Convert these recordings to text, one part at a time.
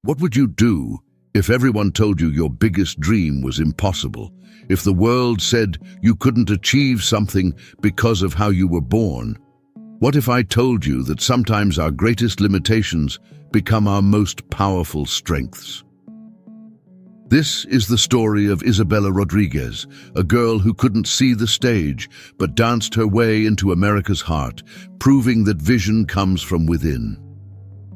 What would you do if everyone told you your biggest dream was impossible? If the world said you couldn't achieve something because of how you were born? What if I told you that sometimes our greatest limitations become our most powerful strengths? This is the story of Isabella Rodriguez, a girl who couldn't see the stage but danced her way into America's heart, proving that vision comes from within.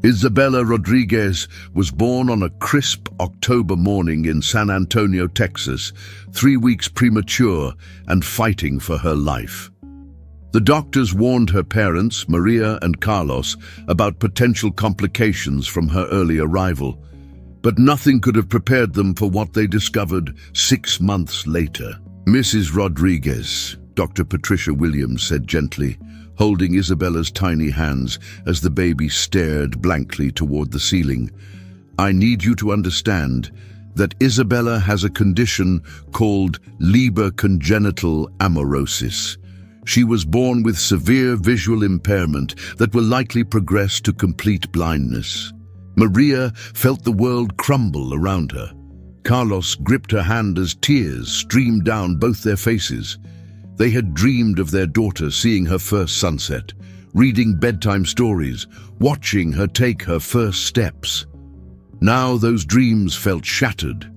Isabella Rodriguez was born on a crisp October morning in San Antonio, Texas, 3 weeks premature and fighting for her life. The doctors warned her parents, Maria and Carlos, about potential complications from her early arrival, but nothing could have prepared them for what they discovered 6 months later. "Mrs. Rodriguez," Dr. Patricia Williams said gently, holding Isabella's tiny hands as the baby stared blankly toward the ceiling. "I need you to understand that Isabella has a condition called Leber congenital amaurosis. She was born with severe visual impairment that will likely progress to complete blindness." Maria felt the world crumble around her. Carlos gripped her hand as tears streamed down both their faces. They had dreamed of their daughter seeing her first sunset, reading bedtime stories, watching her take her first steps. Now those dreams felt shattered.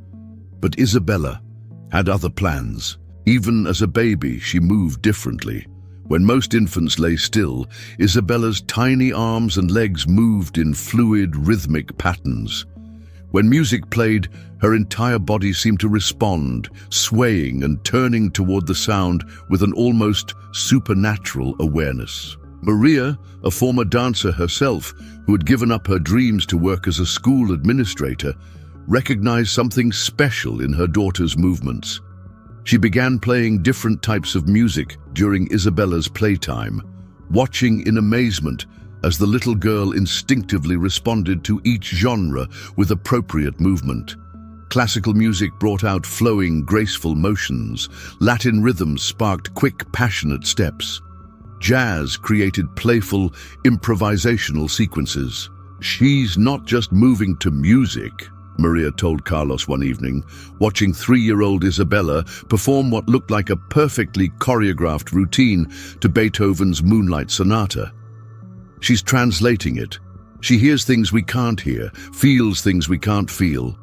But Isabella had other plans. Even as a baby, she moved differently. When most infants lay still, Isabella's tiny arms and legs moved in fluid, rhythmic patterns. When music played, her entire body seemed to respond, swaying and turning toward the sound with an almost supernatural awareness. Maria, a former dancer herself, who had given up her dreams to work as a school administrator, recognized something special in her daughter's movements. She began playing different types of music during Isabella's playtime, watching in amazement as the little girl instinctively responded to each genre with appropriate movement. Classical music brought out flowing, graceful motions. Latin rhythms sparked quick, passionate steps. Jazz created playful, improvisational sequences. "She's not just moving to music," Maria told Carlos one evening, watching 3-year-old Isabella perform what looked like a perfectly choreographed routine to Beethoven's Moonlight Sonata. "She's translating it. She hears things we can't hear, feels things we can't feel."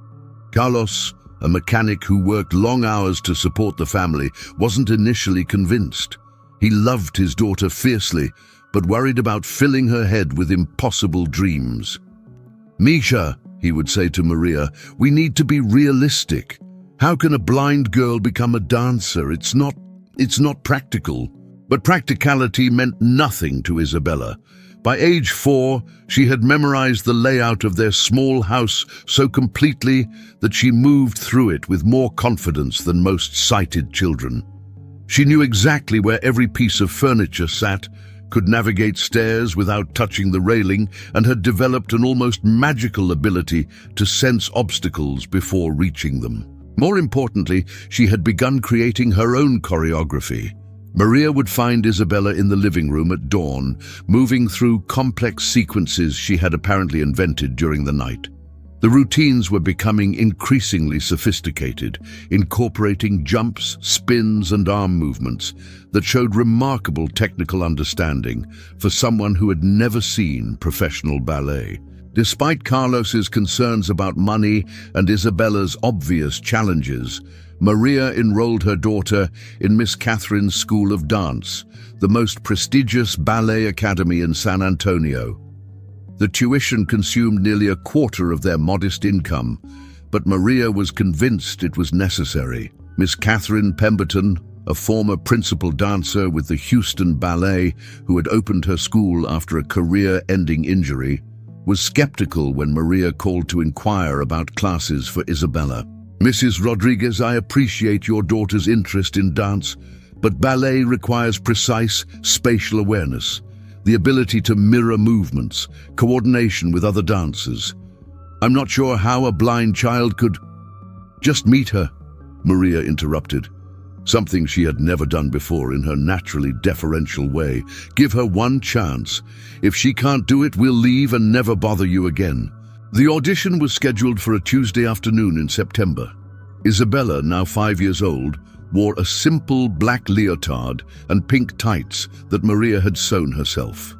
Carlos, a mechanic who worked long hours to support the family, wasn't initially convinced. He loved his daughter fiercely, but worried about filling her head with impossible dreams. "Misha," he would say to Maria, "we need to be realistic. How can a blind girl become a dancer? It's not practical." But practicality meant nothing to Isabella. By age 4, she had memorized the layout of their small house so completely that she moved through it with more confidence than most sighted children. She knew exactly where every piece of furniture sat, could navigate stairs without touching the railing, and had developed an almost magical ability to sense obstacles before reaching them. More importantly, she had begun creating her own choreography. Maria would find Isabella in the living room at dawn, moving through complex sequences she had apparently invented during the night. The routines were becoming increasingly sophisticated, incorporating jumps, spins, and arm movements that showed remarkable technical understanding for someone who had never seen professional ballet. Despite Carlos's concerns about money and Isabella's obvious challenges, Maria enrolled her daughter in Miss Catherine's School of Dance, the most prestigious ballet academy in San Antonio. The tuition consumed nearly a quarter of their modest income, but Maria was convinced it was necessary. Miss Catherine Pemberton, a former principal dancer with the Houston Ballet who had opened her school after a career-ending injury, was skeptical when Maria called to inquire about classes for Isabella. "Mrs. Rodriguez, I appreciate your daughter's interest in dance, but ballet requires precise spatial awareness, the ability to mirror movements, coordination with other dancers. I'm not sure how a blind child could—" "Just meet her," Maria interrupted, something she had never done before in her naturally deferential way. "Give her one chance. If she can't do it, we'll leave and never bother you again." The audition was scheduled for a Tuesday afternoon in September. Isabella, now 5 years old, wore a simple black leotard and pink tights that Maria had sewn herself.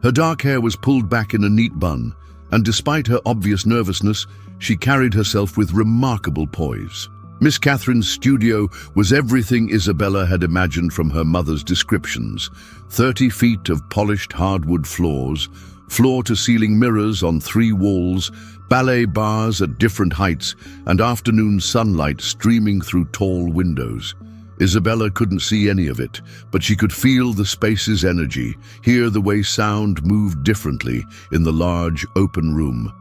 Her dark hair was pulled back in a neat bun, and despite her obvious nervousness, she carried herself with remarkable poise. Miss Catherine's studio was everything Isabella had imagined from her mother's descriptions. 30 feet of polished hardwood floors, floor-to-ceiling mirrors on 3 walls, ballet bars at different heights, and afternoon sunlight streaming through tall windows. Isabella couldn't see any of it, but she could feel the space's energy, hear the way sound moved differently in the large, open room.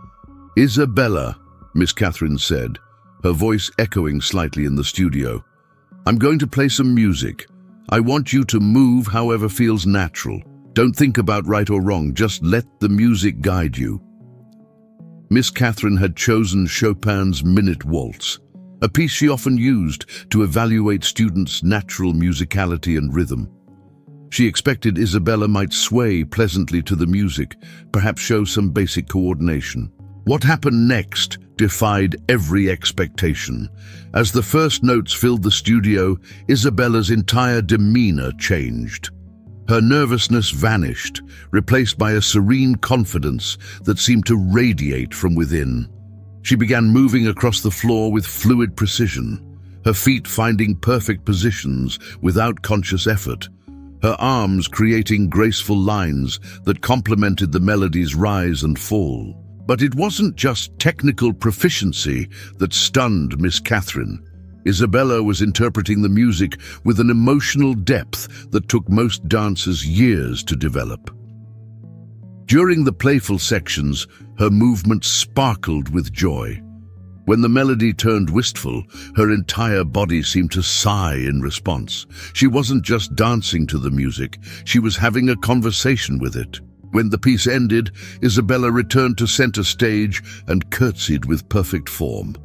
"Isabella," Miss Catherine said, her voice echoing slightly in the studio. "I'm going to play some music. I want you to move however feels natural. Don't think about right or wrong, just let the music guide you." Miss Catherine had chosen Chopin's Minute Waltz, a piece she often used to evaluate students' natural musicality and rhythm. She expected Isabella might sway pleasantly to the music, perhaps show some basic coordination. What happened next defied every expectation. As the first notes filled the studio, Isabella's entire demeanor changed. Her nervousness vanished, replaced by a serene confidence that seemed to radiate from within. She began moving across the floor with fluid precision, her feet finding perfect positions without conscious effort, her arms creating graceful lines that complemented the melody's rise and fall. But it wasn't just technical proficiency that stunned Miss Catherine. Isabella was interpreting the music with an emotional depth that took most dancers years to develop. During the playful sections, her movements sparkled with joy. When the melody turned wistful, her entire body seemed to sigh in response. She wasn't just dancing to the music, she was having a conversation with it. When the piece ended, Isabella returned to center stage and curtsied with perfect form,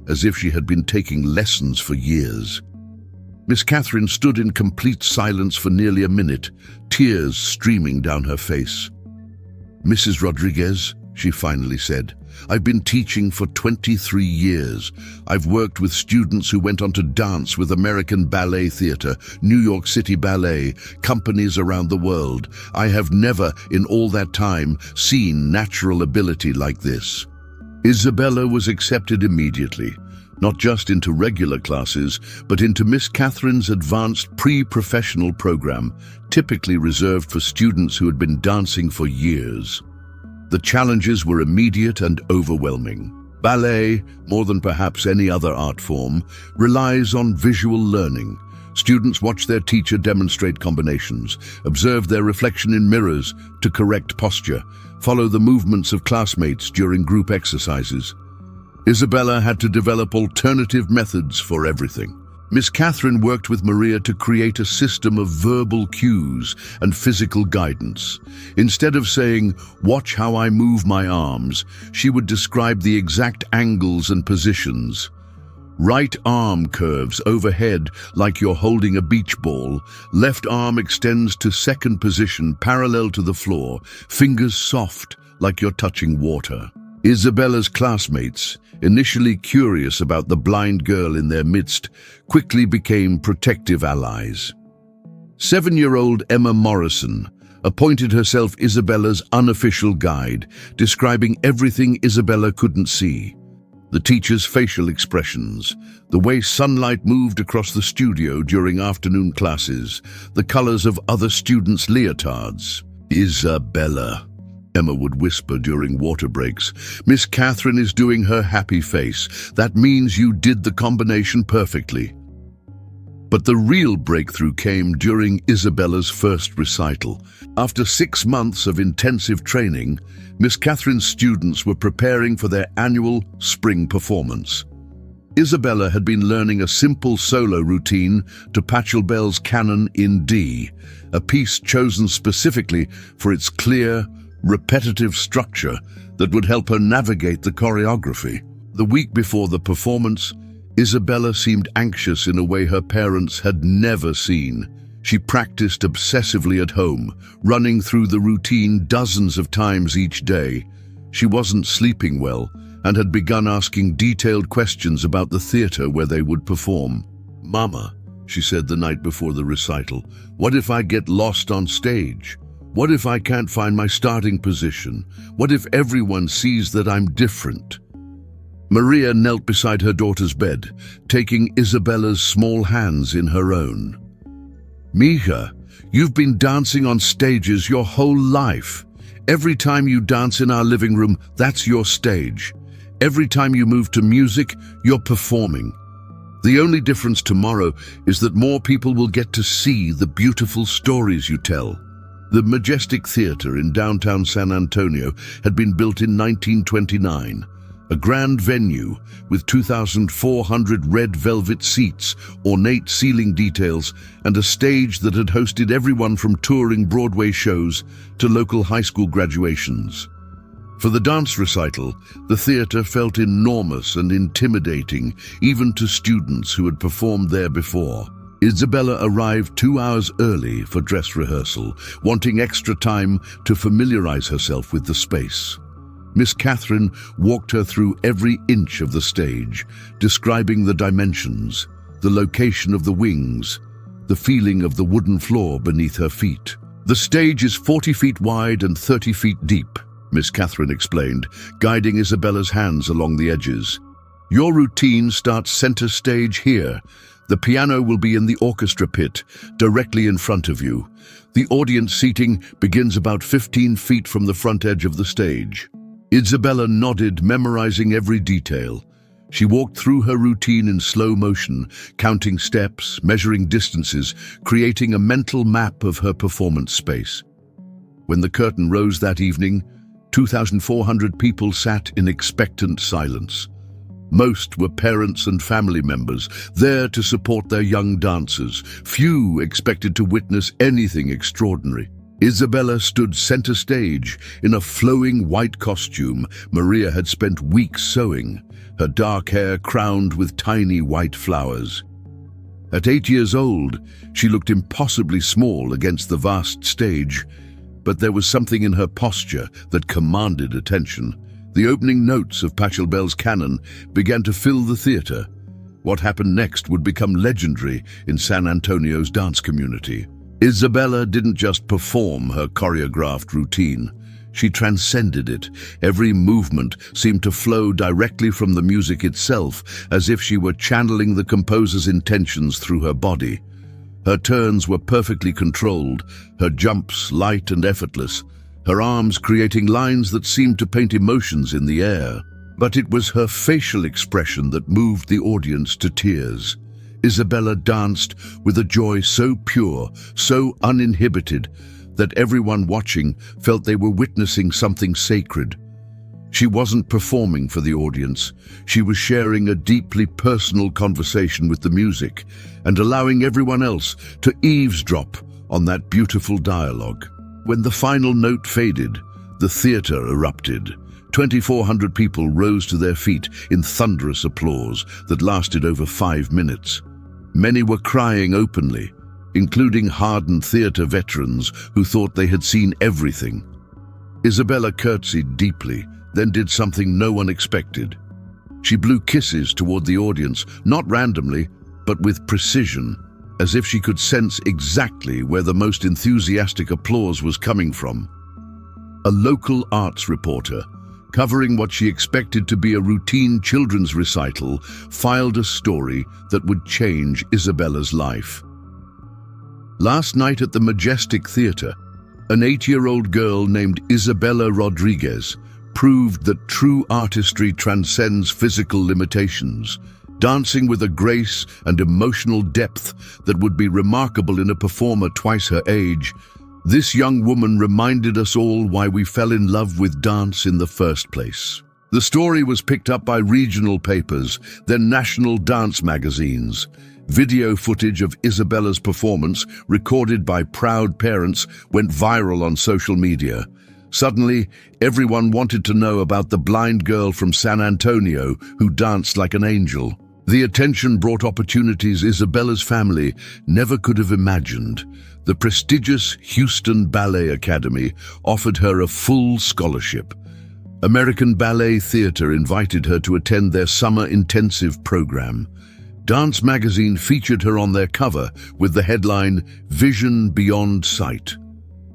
as if she had been taking lessons for years. Miss Catherine stood in complete silence for nearly a minute, tears streaming down her face. "Mrs. Rodriguez," she finally said, "I've been teaching for 23 years. I've worked with students who went on to dance with American Ballet Theatre, New York City Ballet, companies around the world. I have never, in all that time, seen natural ability like this." Isabella was accepted immediately, not just into regular classes, but into Miss Catherine's advanced pre-professional program, typically reserved for students who had been dancing for years. The challenges were immediate and overwhelming. Ballet, more than perhaps any other art form, relies on visual learning. Students watch their teacher demonstrate combinations, observe their reflection in mirrors to correct posture, follow the movements of classmates during group exercises. Isabella had to develop alternative methods for everything. Miss Catherine worked with Maria to create a system of verbal cues and physical guidance. Instead of saying, "Watch how I move my arms," she would describe the exact angles and positions. Right arm curves overhead like you're holding a beach ball. Left arm extends to second position parallel to the floor, fingers soft like you're touching water. Isabella's classmates, initially curious about the blind girl in their midst, quickly became protective allies. 7-year-old Emma Morrison appointed herself Isabella's unofficial guide, describing everything Isabella couldn't see. The teacher's facial expressions, the way sunlight moved across the studio during afternoon classes, the colors of other students' leotards. "Isabella," Emma would whisper during water breaks, "Miss Catherine is doing her happy face. That means you did the combination perfectly." But the real breakthrough came during Isabella's first recital. After 6 months of intensive training, Miss Catherine's students were preparing for their annual spring performance. Isabella had been learning a simple solo routine to Pachelbel's Canon in D, a piece chosen specifically for its clear, repetitive structure that would help her navigate the choreography. The week before the performance, Isabella seemed anxious in a way her parents had never seen. She practiced obsessively at home, running through the routine dozens of times each day. She wasn't sleeping well and had begun asking detailed questions about the theater where they would perform. "Mama," she said the night before the recital, "what if I get lost on stage? What if I can't find my starting position? What if everyone sees that I'm different?" Maria knelt beside her daughter's bed, taking Isabella's small hands in her own. "Mija, you've been dancing on stages your whole life. Every time you dance in our living room, that's your stage. Every time you move to music, you're performing. The only difference tomorrow is that more people will get to see the beautiful stories you tell." The Majestic Theater in downtown San Antonio had been built in 1929, a grand venue with 2,400 red velvet seats, ornate ceiling details, and a stage that had hosted everyone from touring Broadway shows to local high school graduations. For the dance recital, the theater felt enormous and intimidating, even to students who had performed there before. Isabella arrived 2 hours early for dress rehearsal, wanting extra time to familiarize herself with the space. Miss Catherine walked her through every inch of the stage, describing the dimensions, the location of the wings, the feeling of the wooden floor beneath her feet. "The stage is 40 feet wide and 30 feet deep," Miss Catherine explained, guiding Isabella's hands along the edges. "Your routine starts center stage here. The piano will be in the orchestra pit, directly in front of you. The audience seating begins about 15 feet from the front edge of the stage." Isabella nodded, memorizing every detail. She walked through her routine in slow motion, counting steps, measuring distances, creating a mental map of her performance space. When the curtain rose that evening, 2,400 people sat in expectant silence. Most were parents and family members, there to support their young dancers. Few expected to witness anything extraordinary. Isabella stood center stage in a flowing white costume Maria had spent weeks sewing, her dark hair crowned with tiny white flowers. At 8 years old, she looked impossibly small against the vast stage, but there was something in her posture that commanded attention. The opening notes of Pachelbel's canon began to fill the theater. What happened next would become legendary in San Antonio's dance community. Isabella didn't just perform her choreographed routine. She transcended it. Every movement seemed to flow directly from the music itself, as if she were channeling the composer's intentions through her body. Her turns were perfectly controlled, her jumps light and effortless, her arms creating lines that seemed to paint emotions in the air. But it was her facial expression that moved the audience to tears. Isabella danced with a joy so pure, so uninhibited, that everyone watching felt they were witnessing something sacred. She wasn't performing for the audience. She was sharing a deeply personal conversation with the music and allowing everyone else to eavesdrop on that beautiful dialogue. When the final note faded, the theater erupted. 2,400 people rose to their feet in thunderous applause that lasted over 5 minutes. Many were crying openly, including hardened theater veterans who thought they had seen everything. Isabella curtsied deeply, then did something no one expected. She blew kisses toward the audience, not randomly, but with precision, as if she could sense exactly where the most enthusiastic applause was coming from. A local arts reporter, covering what she expected to be a routine children's recital, filed a story that would change Isabella's life. Last night at the Majestic Theater, an 8-year-old girl named Isabella Rodriguez proved that true artistry transcends physical limitations, dancing with a grace and emotional depth that would be remarkable in a performer twice her age. This young woman reminded us all why we fell in love with dance in the first place. The story was picked up by regional papers, then national dance magazines. Video footage of Isabella's performance, recorded by proud parents, went viral on social media. Suddenly, everyone wanted to know about the blind girl from San Antonio who danced like an angel. The attention brought opportunities Isabella's family never could have imagined. The prestigious Houston Ballet Academy offered her a full scholarship. American Ballet Theatre invited her to attend their summer intensive program. Dance magazine featured her on their cover with the headline, "Vision Beyond Sight."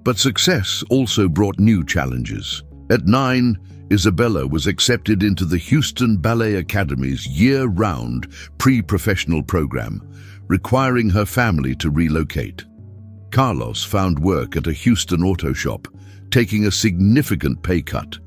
But success also brought new challenges. At 9, Isabella was accepted into the Houston Ballet Academy's year-round pre-professional program, requiring her family to relocate. Carlos found work at a Houston auto shop, taking a significant pay cut.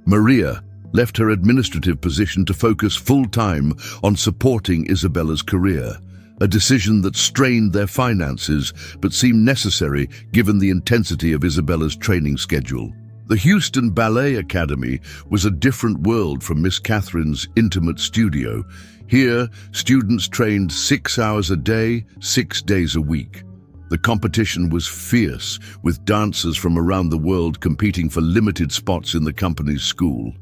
Maria left her administrative position to focus full-time on supporting Isabella's career, a decision that strained their finances but seemed necessary given the intensity of Isabella's training schedule. The Houston Ballet Academy was a different world from Miss Catherine's intimate studio. Here, students trained 6 hours a day, 6 days a week. The competition was fierce, with dancers from around the world competing for limited spots in the company's school.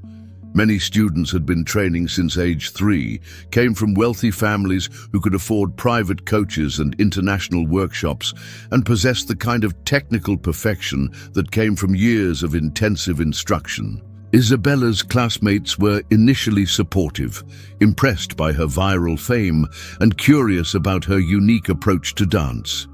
Many students had been training since age 3, came from wealthy families who could afford private coaches and international workshops, and possessed the kind of technical perfection that came from years of intensive instruction. Isabella's classmates were initially supportive, impressed by her viral fame and curious about her unique approach to dance.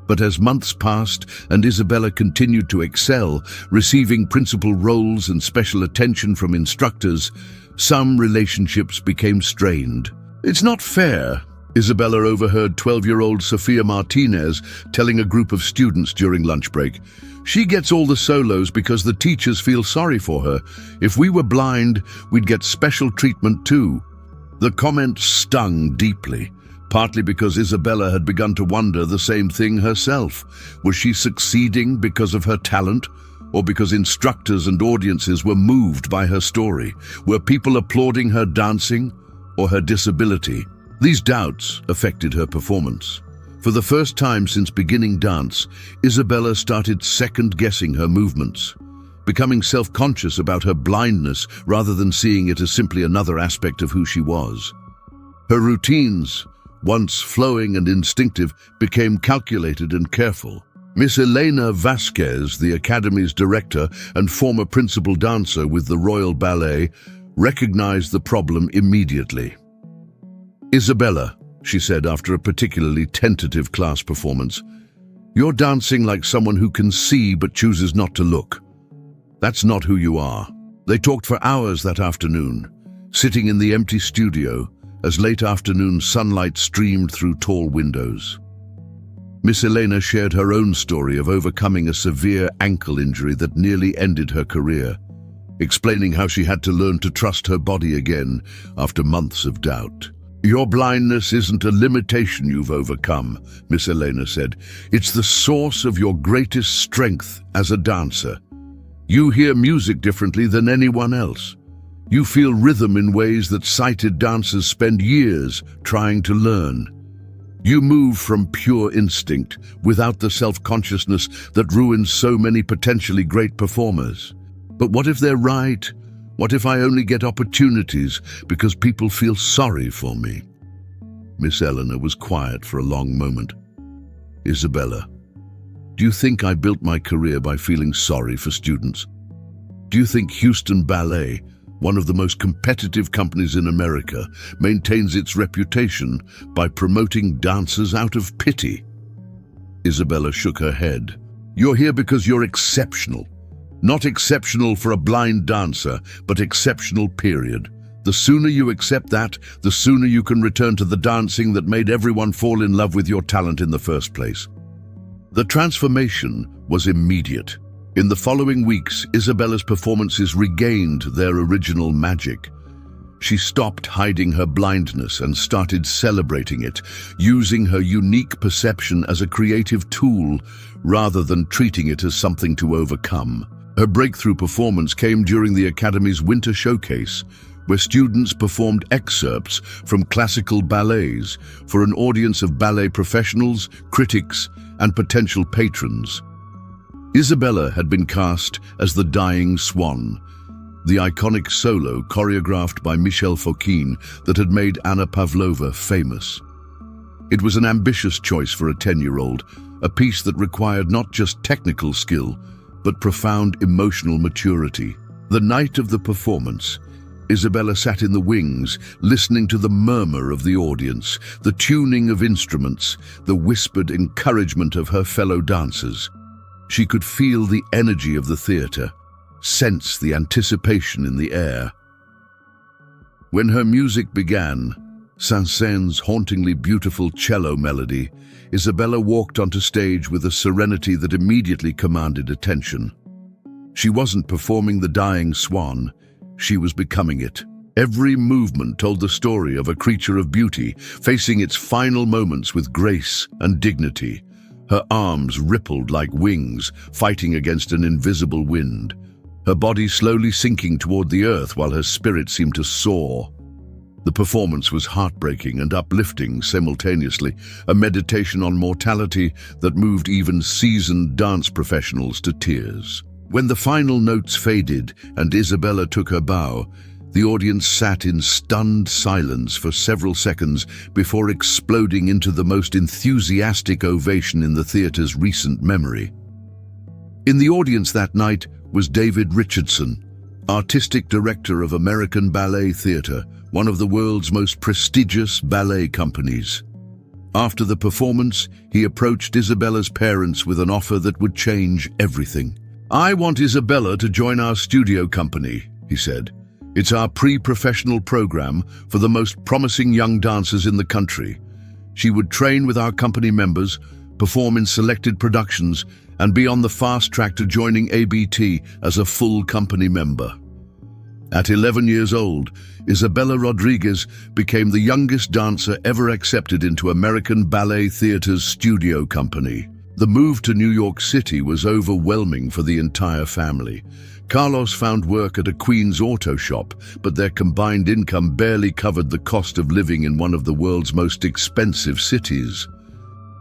But as months passed and Isabella continued to excel, receiving principal roles and special attention from instructors, some relationships became strained. "It's not fair," Isabella overheard 12-year-old Sofia Martinez telling a group of students during lunch break. "She gets all the solos because the teachers feel sorry for her. If we were blind, we'd get special treatment too." The comment stung deeply, partly because Isabella had begun to wonder the same thing herself. Was she succeeding because of her talent, or because instructors and audiences were moved by her story? Were people applauding her dancing or her disability? These doubts affected her performance. For the first time since beginning dance, Isabella started second-guessing her movements, becoming self-conscious about her blindness rather than seeing it as simply another aspect of who she was. Her routines, once flowing and instinctive, became calculated and careful. Miss Elena Vasquez, the Academy's director and former principal dancer with the Royal Ballet, recognized the problem immediately. "Isabella," she said after a particularly tentative class performance, "you're dancing like someone who can see but chooses not to look. That's not who you are." They talked for hours that afternoon, sitting in the empty studio as late afternoon sunlight streamed through tall windows. Miss Elena shared her own story of overcoming a severe ankle injury that nearly ended her career, explaining how she had to learn to trust her body again after months of doubt. "Your blindness isn't a limitation you've overcome," Miss Elena said. "It's the source of your greatest strength as a dancer. You hear music differently than anyone else. You feel rhythm in ways that sighted dancers spend years trying to learn. You move from pure instinct, without the self-consciousness that ruins so many potentially great performers. But what if they're right? What if I only get opportunities because people feel sorry for me?" Miss Eleanor was quiet for a long moment. "Isabella, do you think I built my career by feeling sorry for students? Do you think Houston Ballet, one of the most competitive companies in America, maintains its reputation by promoting dancers out of pity?" Isabella shook her head. "You're here because you're exceptional. Not exceptional for a blind dancer, but exceptional, period. The sooner you accept that, the sooner you can return to the dancing that made everyone fall in love with your talent in the first place." The transformation was immediate. In the following weeks, Isabella's performances regained their original magic. She stopped hiding her blindness and started celebrating it, using her unique perception as a creative tool rather than treating it as something to overcome. Her breakthrough performance came during the Academy's Winter Showcase, where students performed excerpts from classical ballets for an audience of ballet professionals, critics, and potential patrons. Isabella had been cast as the Dying Swan, the iconic solo choreographed by Michel Fokine that had made Anna Pavlova famous. It was an ambitious choice for a 10-year-old, a piece that required not just technical skill, but profound emotional maturity. The night of the performance, Isabella sat in the wings, listening to the murmur of the audience, the tuning of instruments, the whispered encouragement of her fellow dancers. She could feel the energy of the theatre, sense the anticipation in the air. When her music began, Saint-Saëns' hauntingly beautiful cello melody, Isabella walked onto stage with a serenity that immediately commanded attention. She wasn't performing the dying swan, she was becoming it. Every movement told the story of a creature of beauty, facing its final moments with grace and dignity. Her arms rippled like wings, fighting against an invisible wind. Her body slowly sinking toward the earth while her spirit seemed to soar. The performance was heartbreaking and uplifting simultaneously, a meditation on mortality that moved even seasoned dance professionals to tears. When the final notes faded and Isabella took her bow, the audience sat in stunned silence for several seconds before exploding into the most enthusiastic ovation in the theatre's recent memory. In the audience that night was David Richardson, artistic director of American Ballet Theatre, one of the world's most prestigious ballet companies. After the performance, he approached Isabella's parents with an offer that would change everything. "I want Isabella to join our studio company," he said. "It's our pre-professional program for the most promising young dancers in the country. She would train with our company members, perform in selected productions, and be on the fast track to joining ABT as a full company member." At 11 years old, Isabella Rodriguez became the youngest dancer ever accepted into American Ballet Theatre's studio company. The move to New York City was overwhelming for the entire family. Carlos found work at a Queens auto shop, but their combined income barely covered the cost of living in one of the world's most expensive cities.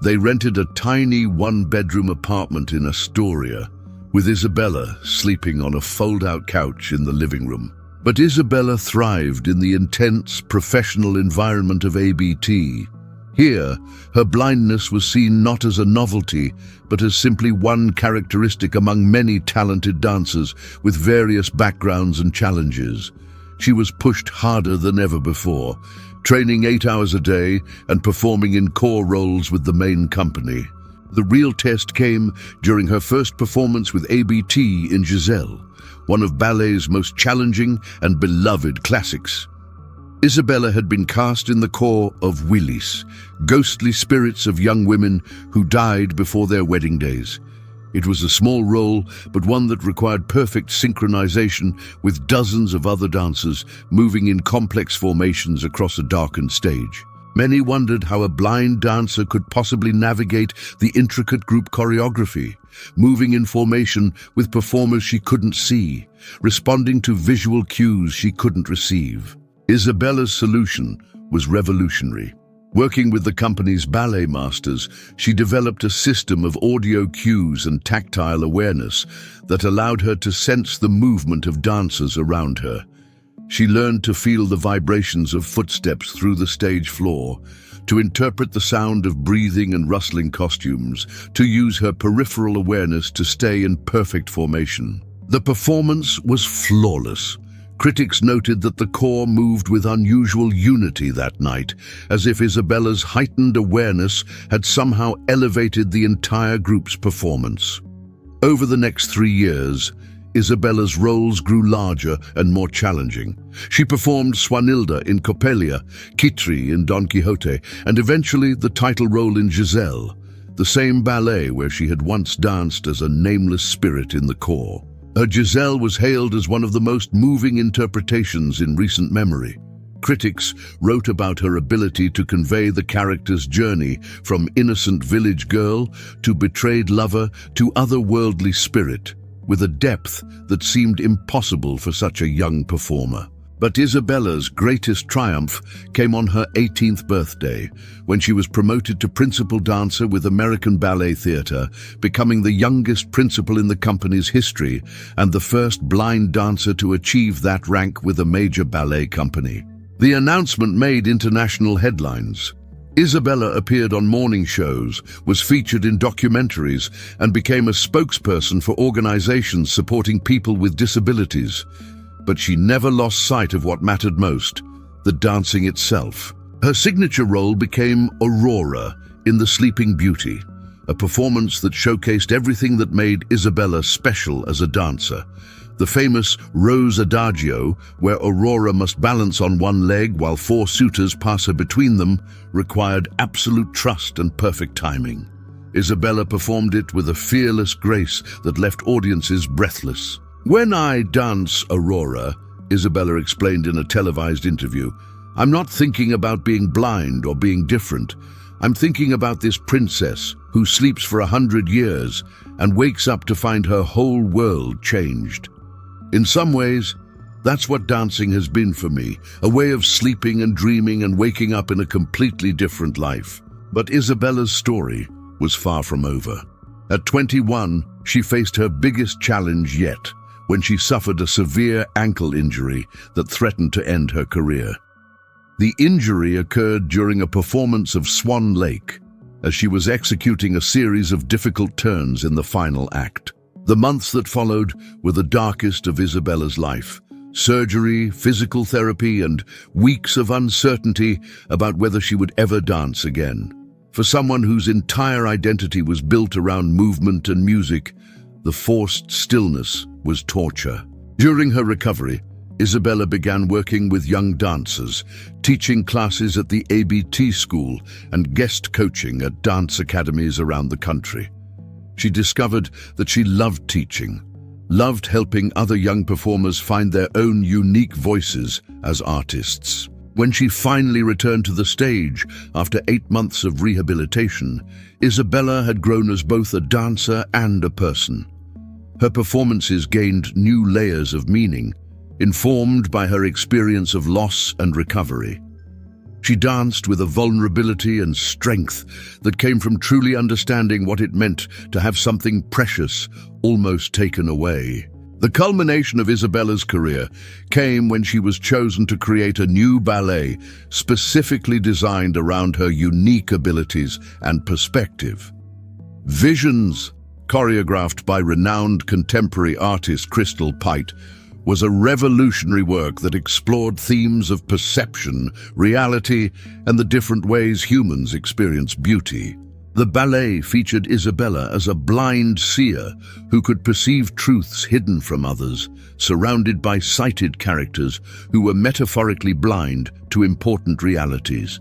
They rented a tiny one-bedroom apartment in Astoria, with Isabella sleeping on a fold-out couch in the living room. But Isabella thrived in the intense, professional environment of ABT. Here, her blindness was seen not as a novelty, but as simply one characteristic among many talented dancers with various backgrounds and challenges. She was pushed harder than ever before, training 8 hours a day and performing in core roles with the main company. The real test came during her first performance with ABT in Giselle, one of ballet's most challenging and beloved classics. Isabella had been cast in the core of Willis, ghostly spirits of young women who died before their wedding days. It was a small role, but one that required perfect synchronization with dozens of other dancers moving in complex formations across a darkened stage. Many wondered how a blind dancer could possibly navigate the intricate group choreography, moving in formation with performers she couldn't see, responding to visual cues she couldn't receive. Isabella's solution was revolutionary. Working with the company's ballet masters, she developed a system of audio cues and tactile awareness that allowed her to sense the movement of dancers around her. She learned to feel the vibrations of footsteps through the stage floor, to interpret the sound of breathing and rustling costumes, to use her peripheral awareness to stay in perfect formation. The performance was flawless. Critics noted that the core moved with unusual unity that night, as if Isabella's heightened awareness had somehow elevated the entire group's performance. Over the next 3 years, Isabella's roles grew larger and more challenging. She performed Swanilda in Coppelia, Kitri in Don Quixote, and eventually the title role in Giselle, the same ballet where she had once danced as a nameless spirit in the core. Her Giselle was hailed as one of the most moving interpretations in recent memory. Critics wrote about her ability to convey the character's journey from innocent village girl to betrayed lover to otherworldly spirit, with a depth that seemed impossible for such a young performer. But Isabella's greatest triumph came on her 18th birthday, when she was promoted to principal dancer with American Ballet Theatre, becoming the youngest principal in the company's history and the first blind dancer to achieve that rank with a major ballet company. The announcement made international headlines. Isabella appeared on morning shows, was featured in documentaries, and became a spokesperson for organizations supporting people with disabilities. But she never lost sight of what mattered most, the dancing itself. Her signature role became Aurora in The Sleeping Beauty, a performance that showcased everything that made Isabella special as a dancer. The famous Rose Adagio, where Aurora must balance on one leg while four suitors pass her between them, required absolute trust and perfect timing. Isabella performed it with a fearless grace that left audiences breathless. "When I dance Aurora," Isabella explained in a televised interview, "I'm not thinking about being blind or being different. I'm thinking about this princess who sleeps for 100 years and wakes up to find her whole world changed." In some ways, that's what dancing has been for me, a way of sleeping and dreaming and waking up in a completely different life. But Isabella's story was far from over. At 21, she faced her biggest challenge yet, when she suffered a severe ankle injury that threatened to end her career. The injury occurred during a performance of Swan Lake, as she was executing a series of difficult turns in the final act. The months that followed were the darkest of Isabella's life. Surgery, physical therapy, and weeks of uncertainty about whether she would ever dance again. For someone whose entire identity was built around movement and music, the forced stillness was torture. During her recovery, Isabella began working with young dancers, teaching classes at the ABT school and guest coaching at dance academies around the country. She discovered that she loved teaching, loved helping other young performers find their own unique voices as artists. When she finally returned to the stage after 8 months of rehabilitation, Isabella had grown as both a dancer and a person. Her performances gained new layers of meaning, informed by her experience of loss and recovery. She danced with a vulnerability and strength that came from truly understanding what it meant to have something precious almost taken away. The culmination of Isabella's career came when she was chosen to create a new ballet specifically designed around her unique abilities and perspective. Visions, choreographed by renowned contemporary artist Crystal Pite, was a revolutionary work that explored themes of perception, reality, and the different ways humans experience beauty. The ballet featured Isabella as a blind seer who could perceive truths hidden from others, surrounded by sighted characters who were metaphorically blind to important realities.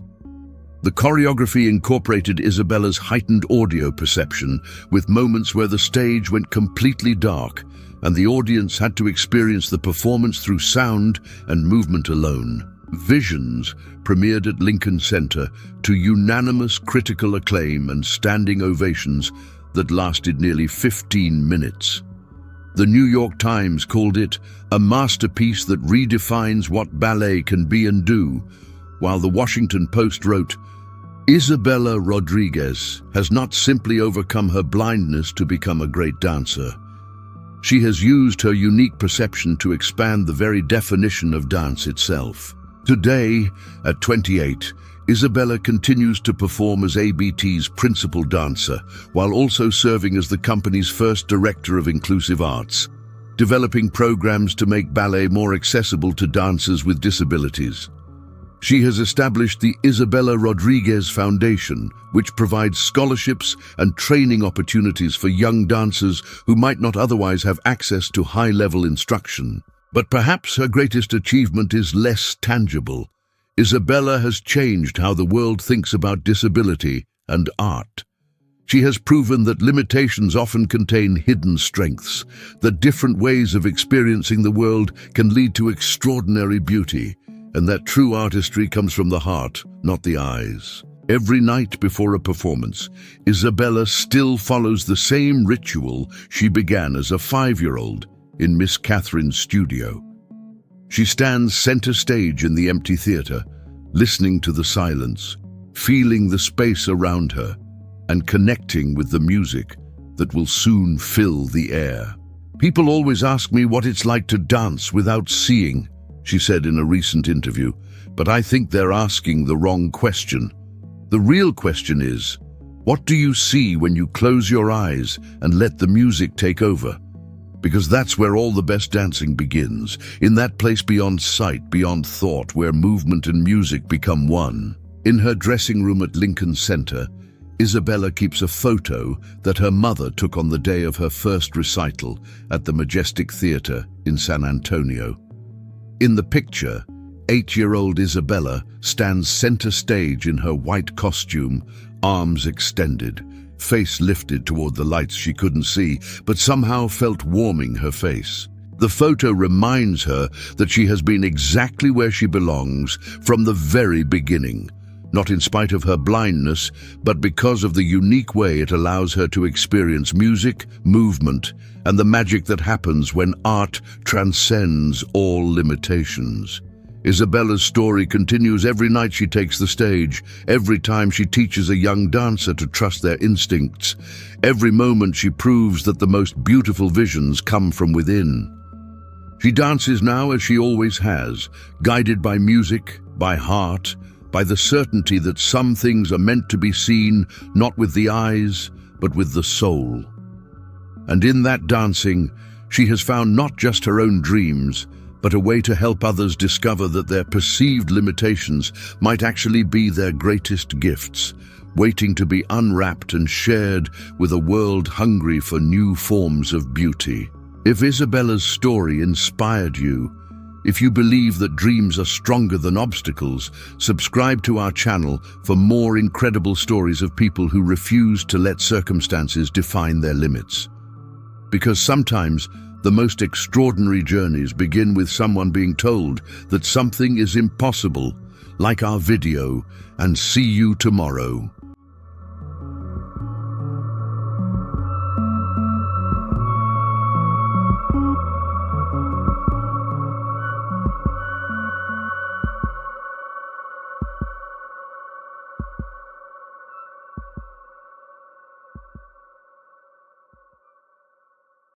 The choreography incorporated Isabella's heightened audio perception, with moments where the stage went completely dark and the audience had to experience the performance through sound and movement alone. Visions premiered at Lincoln Center to unanimous critical acclaim and standing ovations that lasted nearly 15 minutes. The New York Times called it a masterpiece that redefines what ballet can be and do, while the Washington Post wrote, "Isabella Rodriguez has not simply overcome her blindness to become a great dancer. She has used her unique perception to expand the very definition of dance itself." Today, at 28, Isabella continues to perform as ABT's principal dancer, while also serving as the company's first director of inclusive arts, developing programs to make ballet more accessible to dancers with disabilities. She has established the Isabella Rodriguez Foundation, which provides scholarships and training opportunities for young dancers who might not otherwise have access to high-level instruction. But perhaps her greatest achievement is less tangible. Isabella has changed how the world thinks about disability and art. She has proven that limitations often contain hidden strengths, that different ways of experiencing the world can lead to extraordinary beauty, and that true artistry comes from the heart, not the eyes. Every night before a performance, Isabella still follows the same ritual she began as a 5-year-old in Miss Catherine's studio. She stands center stage in the empty theater, listening to the silence, feeling the space around her, and connecting with the music that will soon fill the air. "People always ask me what it's like to dance without seeing," she said in a recent interview, "but I think they're asking the wrong question. The real question is, what do you see when you close your eyes and let the music take over? Because that's where all the best dancing begins, in that place beyond sight, beyond thought, where movement and music become one. In her dressing room at Lincoln Center, Isabella keeps a photo that her mother took on the day of her first recital at the Majestic Theater in San Antonio. In the picture, 8-year-old Isabella stands center stage in her white costume, arms extended, face lifted toward the lights she couldn't see, but somehow felt warming her face. The photo reminds her that she has been exactly where she belongs from the very beginning, not in spite of her blindness, but because of the unique way it allows her to experience music, movement, and the magic that happens when art transcends all limitations. Isabella's story continues every night she takes the stage, every time she teaches a young dancer to trust their instincts, every moment she proves that the most beautiful visions come from within. She dances now as she always has, guided by music, by heart, by the certainty that some things are meant to be seen not with the eyes, but with the soul. And in that dancing, she has found not just her own dreams, but a way to help others discover that their perceived limitations might actually be their greatest gifts, waiting to be unwrapped and shared with a world hungry for new forms of beauty. If Isabella's story inspired you, if you believe that dreams are stronger than obstacles, subscribe to our channel for more incredible stories of people who refuse to let circumstances define their limits. Because sometimes, the most extraordinary journeys begin with someone being told that something is impossible, like our video, and see you tomorrow.